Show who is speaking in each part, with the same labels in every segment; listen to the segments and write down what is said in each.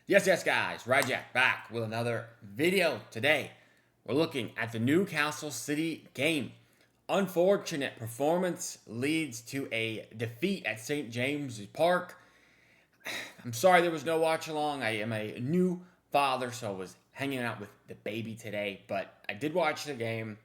Speaker 1: Yes, guys, Rajak back with another video today. We're looking at the Newcastle City game. Unfortunate performance leads to a defeat at St. James's Park. I'm sorry there was no watch along. I am a new father, so I was hanging out with the baby today, but I did watch the game.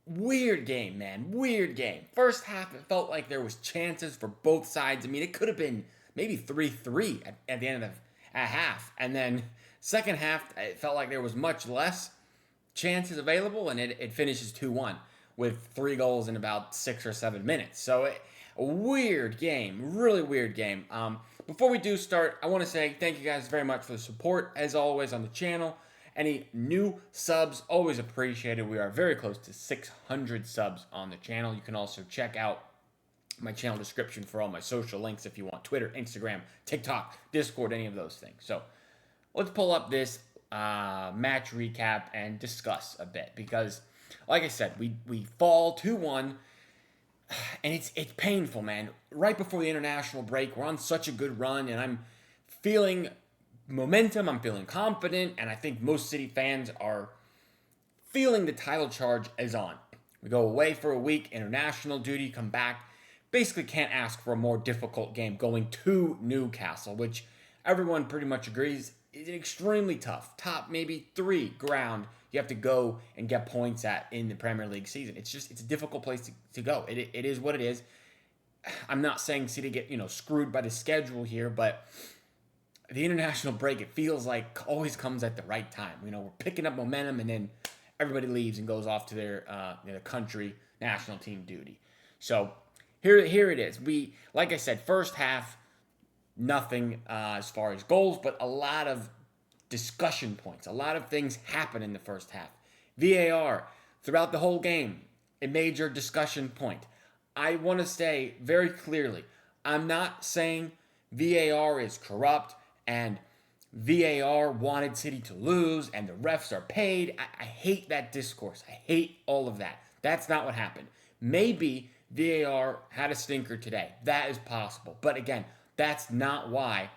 Speaker 1: Weird game, man. Weird game. First half, it felt like there was chances for both sides. I mean, it could have been maybe 3-3 at the end of a half. And then second half, it felt like there was much less chances available, and it finishes 2-1 with 3 goals in about 6 or 7 minutes. So a weird game, really weird game. Before we do start, I want to say thank you guys very much for the support, as always, on the channel. Any new subs, always appreciated. We are very close to 600 subs on the channel. You can also check out my channel description for all my social links if you want Twitter, Instagram, TikTok, Discord, any of those things. So let's pull up this match recap and discuss a bit because, like I said, we fall 2-1, and it's painful, man. Right before the international break, we're on such a good run, and I'm feeling momentum, I'm feeling confident, and I think most City fans are feeling the title charge is on. We go away for a week, international duty, come back. Basically can't ask for a more difficult game going to Newcastle, which everyone pretty much agrees is extremely tough. Top maybe 3 ground you have to go and get points at in the Premier League season. It's a difficult place to go. It is what it is. I'm not saying City get screwed by the schedule here, but the international break, it feels like always comes at the right time. We're picking up momentum, and then everybody leaves and goes off to their country national team duty. So here it is. We, like I said, first half, nothing as far as goals, but a lot of discussion points. A lot of things happen in the first half. VAR throughout the whole game, a major discussion point. I want to say very clearly, I'm not saying VAR is corrupt and VAR wanted City to lose and the refs are paid. I hate that discourse. I hate all of that. That's not what happened. Maybe VAR had a stinker today. That is possible. But again, that's not why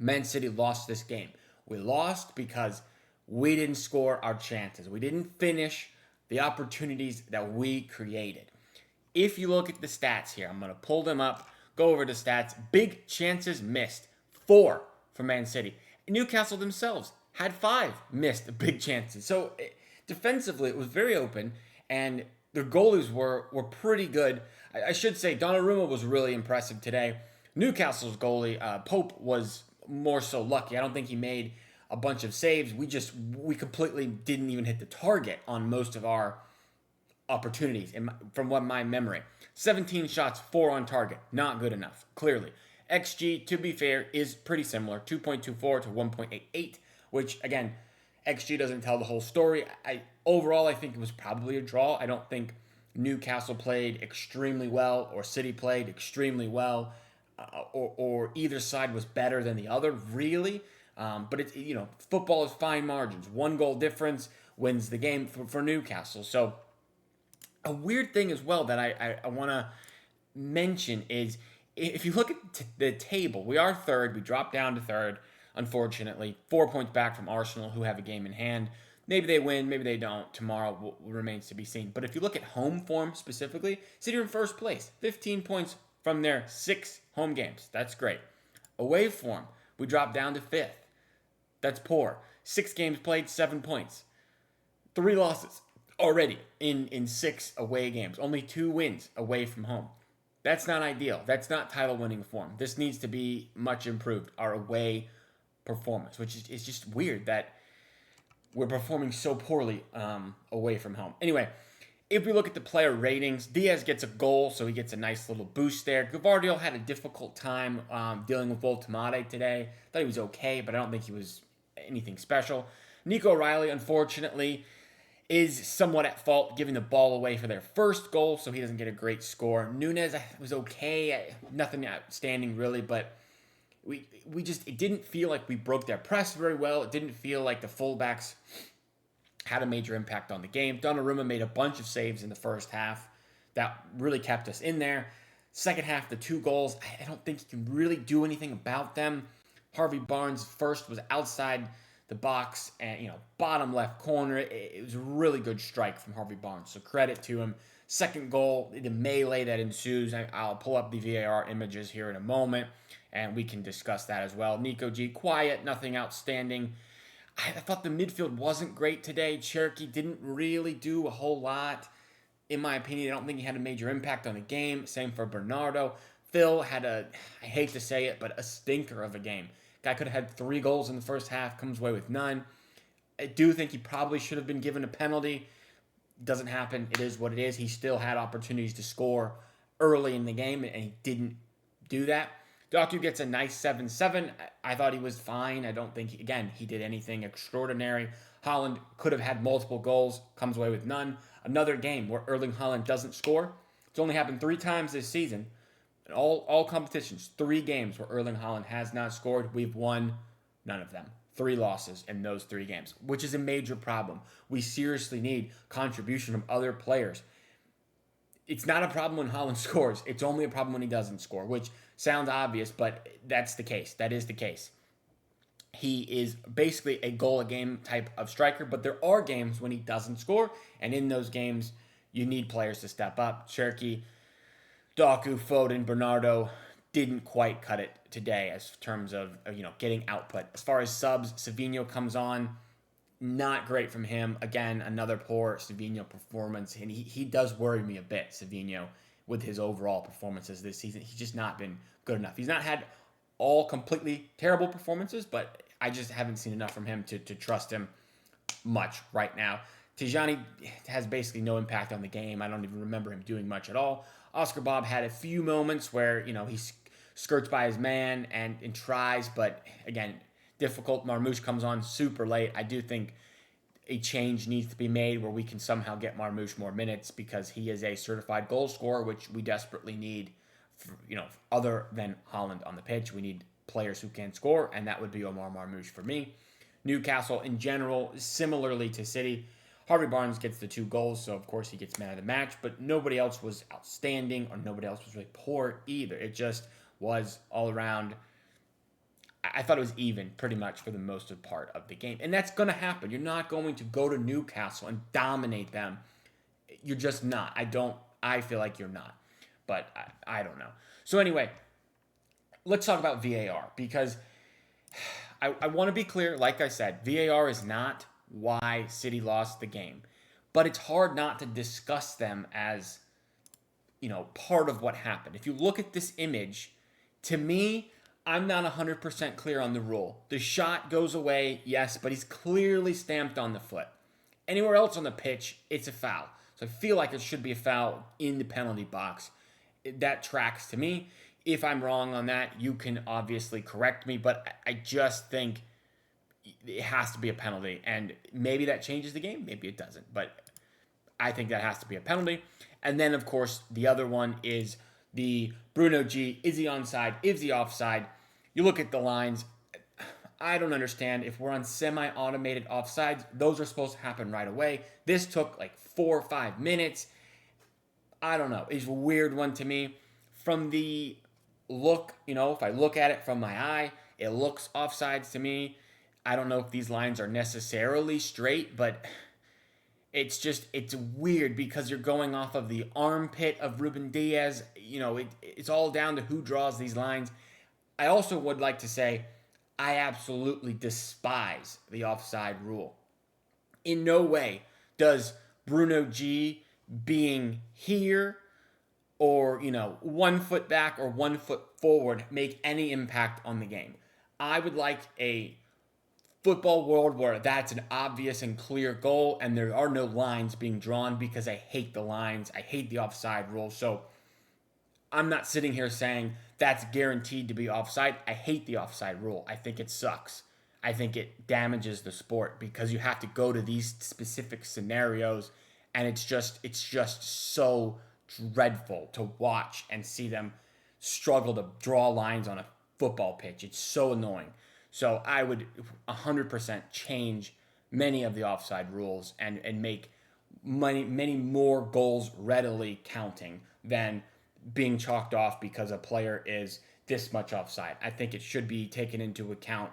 Speaker 1: Man City lost this game. We lost because we didn't score our chances. We didn't finish the opportunities that we created. If you look at the stats here, I'm going to pull them up, go over the stats. Big chances missed, 4 for Man City. Newcastle themselves had 5 missed big chances. So defensively, it was very open, and their goalies were pretty good. I should say Donnarumma was really impressive today. Newcastle's goalie, Pope, was more so lucky. I don't think he made a bunch of saves. We completely didn't even hit the target on most of our opportunities, from what my memory. 17 shots, 4 on target. Not good enough, clearly. XG, to be fair, is pretty similar, 2.24 to 1.88, which, again, XG doesn't tell the whole story. Overall, I think it was probably a draw. I don't think Newcastle played extremely well or City played extremely well, or either side was better than the other, really. But it's football is fine margins. 1 goal difference wins the game for Newcastle. So a weird thing as well that I want to mention is, if you look at the table, we are third. We dropped down to third, unfortunately. 4 points back from Arsenal, who have a game in hand. Maybe they win, maybe they don't. Tomorrow remains to be seen. But if you look at home form specifically, City are in first place. 15 points from their 6 home games. That's great. Away form, we dropped down to 5th. That's poor. 6 games played, 7 points. 3 losses already in 6 away games. Only 2 wins away from home. That's not ideal. That's not title-winning form. This needs to be much improved, our away performance, which is just weird that we're performing so poorly away from home. Anyway, if we look at the player ratings, Diaz gets a goal, so he gets a nice little boost there. Gvardiol had a difficult time dealing with Voltamade today. Thought he was okay, but I don't think he was anything special. Nico O'Reilly, unfortunately, is somewhat at fault giving the ball away for their first goal, so he doesn't get a great score. Nunez was okay, nothing outstanding really, but it didn't feel like we broke their press very well. It didn't feel like the fullbacks had a major impact on the game. Donnarumma made a bunch of saves in the first half that really kept us in there. Second half, the 2 goals, I don't think you can really do anything about them. Harvey Barnes' first was outside the box and, bottom left corner. It was a really good strike from Harvey Barnes, so credit to him. Second goal, the melee that ensues. I'll pull up the VAR images here in a moment, and we can discuss that as well. Nico G, quiet, nothing outstanding. I thought the midfield wasn't great today. Cherokee didn't really do a whole lot. In my opinion, I don't think he had a major impact on the game. Same for Bernardo. Phil had I hate to say it, but a stinker of a game. Guy could have had 3 goals in the first half, comes away with none. I do think he probably should have been given a penalty. Doesn't happen. It is what it is. He still had opportunities to score early in the game, and he didn't do that. Doku gets a nice 7-7. I thought he was fine. I don't think, he did anything extraordinary. Haaland could have had multiple goals, comes away with none. Another game where Erling Haaland doesn't score. It's only happened 3 times this season. In all competitions, 3 games where Erling Haaland has not scored. We've won none of them. 3 losses in those 3 games, which is a major problem. We seriously need contribution from other players. It's not a problem when Haaland scores. It's only a problem when he doesn't score, which sounds obvious, but that's the case. That is the case. He is basically a goal-a-game type of striker, but there are games when he doesn't score, and in those games, you need players to step up. Cherokee, Doku, Foden, Bernardo didn't quite cut it today as terms of getting output. As far as subs, Savinho comes on. Not great from him. Again, another poor Savinho performance, and he does worry me a bit, Savinho, with his overall performances this season. He's just not been good enough. He's not had all completely terrible performances, but I just haven't seen enough from him to trust him much right now. Tijani has basically no impact on the game. I don't even remember him doing much at all. Oscar Bob had a few moments where, he skirts by his man and tries, but again, difficult. Marmoush comes on super late. I do think a change needs to be made where we can somehow get Marmoush more minutes because he is a certified goal scorer, which we desperately need. Other than Haaland on the pitch, we need players who can score, and that would be Omar Marmoush for me. Newcastle in general, similarly to City, Harvey Barnes gets the 2 goals, so of course he gets man of the match, but nobody else was outstanding or nobody else was really poor either. It just was all around. I thought it was even pretty much for the most part of the game. And that's going to happen. You're not going to go to Newcastle and dominate them. You're just not. I feel like you're not. But I don't know. So anyway, let's talk about VAR because I want to be clear. Like I said, VAR is not why City lost the game. But it's hard not to discuss them as, part of what happened. If you look at this image, to me, I'm not 100% clear on the rule. The shot goes away, yes, but he's clearly stamped on the foot. Anywhere else on the pitch, it's a foul. So I feel like it should be a foul in the penalty box. That tracks to me. If I'm wrong on that, you can obviously correct me, but I just think it has to be a penalty. And maybe that changes the game, maybe it doesn't. But I think that has to be a penalty. And then, of course, the other one is the Bruno G, is he onside, is he offside? You look at the lines, I don't understand. If we're on semi-automated offsides, those are supposed to happen right away. This took like 4 or 5 minutes. I don't know. It's a weird one to me. From the look, if I look at it from my eye, it looks offsides to me. I don't know if these lines are necessarily straight, but it's weird because you're going off of the armpit of Ruben Diaz. It's all down to who draws these lines. I also would like to say I absolutely despise the offside rule. In no way does Bruno G being here or, 1 foot back or 1 foot forward make any impact on the game. I would like a football world where that's an obvious and clear goal and there are no lines being drawn because I hate the lines. I hate the offside rule. So I'm not sitting here saying that's guaranteed to be offside. I hate the offside rule. I think it sucks. I think it damages the sport because you have to go to these specific scenarios and it's just so dreadful to watch and see them struggle to draw lines on a football pitch. It's so annoying. So I would 100% change many of the offside rules and make many more goals readily counting than being chalked off because a player is this much offside. I think it should be taken into account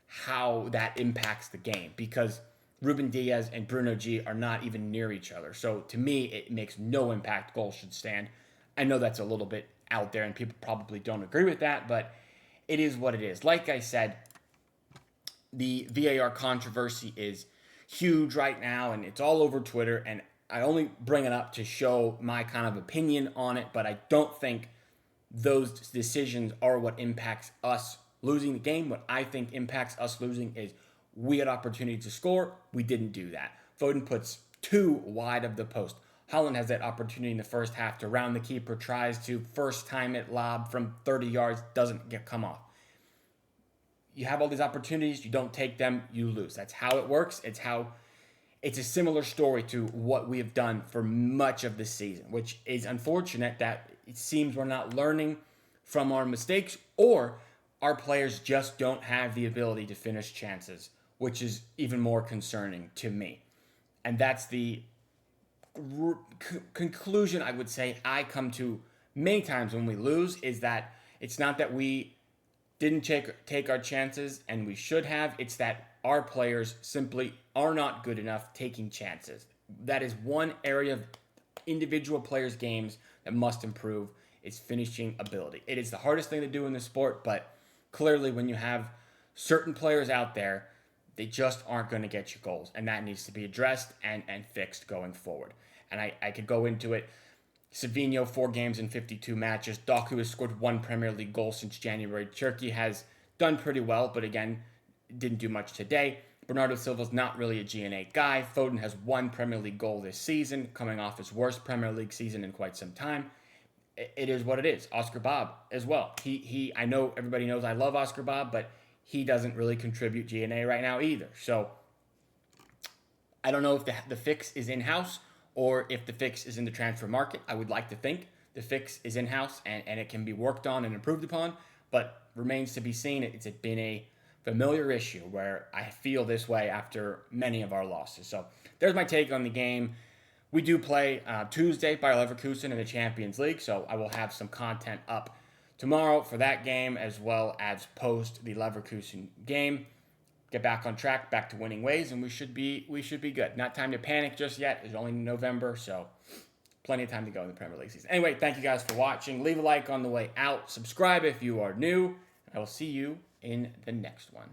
Speaker 1: how that impacts the game, because Ruben Diaz and Bruno G are not even near each other. So to me, it makes no impact. Goal should stand. I know that's a little bit out there and people probably don't agree with that, but it is what it is. Like I said, the VAR controversy is huge right now and it's all over Twitter, and I only bring it up to show my kind of opinion on it, but I don't think those decisions are what impacts us losing the game. What I think impacts us losing is we had opportunity to score. We didn't do that. Foden puts two wide of the post. Haaland has that opportunity in the first half to round the keeper, tries to first time it lob from 30 yards, doesn't come off. You have all these opportunities, you don't take them, you lose. That's how it works. It's a similar story to what we have done for much of the season, which is unfortunate that it seems we're not learning from our mistakes, or our players just don't have the ability to finish chances, which is even more concerning to me. And that's the conclusion I would say I come to many times when we lose, is that it's not that we didn't take our chances and we should have. It's that our players simply are not good enough taking chances. That is one area of individual players' games that must improve, is finishing ability. It is the hardest thing to do in the sport, but clearly when you have certain players out there, they just aren't going to get you goals, and that needs to be addressed and fixed going forward. And I could go into it. Savinho, 4 games in 52 matches. Doku has scored 1 Premier League goal since January. Turkey has done pretty well, but again, didn't do much today. Bernardo Silva's not really a GNA guy. Foden has 1 Premier League goal this season, coming off his worst Premier League season in quite some time. It is what it is. Oscar Bob as well. I know everybody knows I love Oscar Bob, but he doesn't really contribute GNA right now either. So I don't know if the fix is in-house or if the fix is in the transfer market. I would like to think the fix is in-house and it can be worked on and improved upon, but remains to be seen. It's been a familiar issue where I feel this way after many of our losses. So there's my take on the game. We do play Tuesday by Leverkusen in the Champions League, so I will have some content up tomorrow for that game, as well as post the Leverkusen game. Get back on track, back to winning ways, and we should be good. Not time to panic just yet. It's only November, so plenty of time to go in the Premier League season. Anyway, thank you guys for watching. Leave a like on the way out. Subscribe if you are new. I will see you in the next one.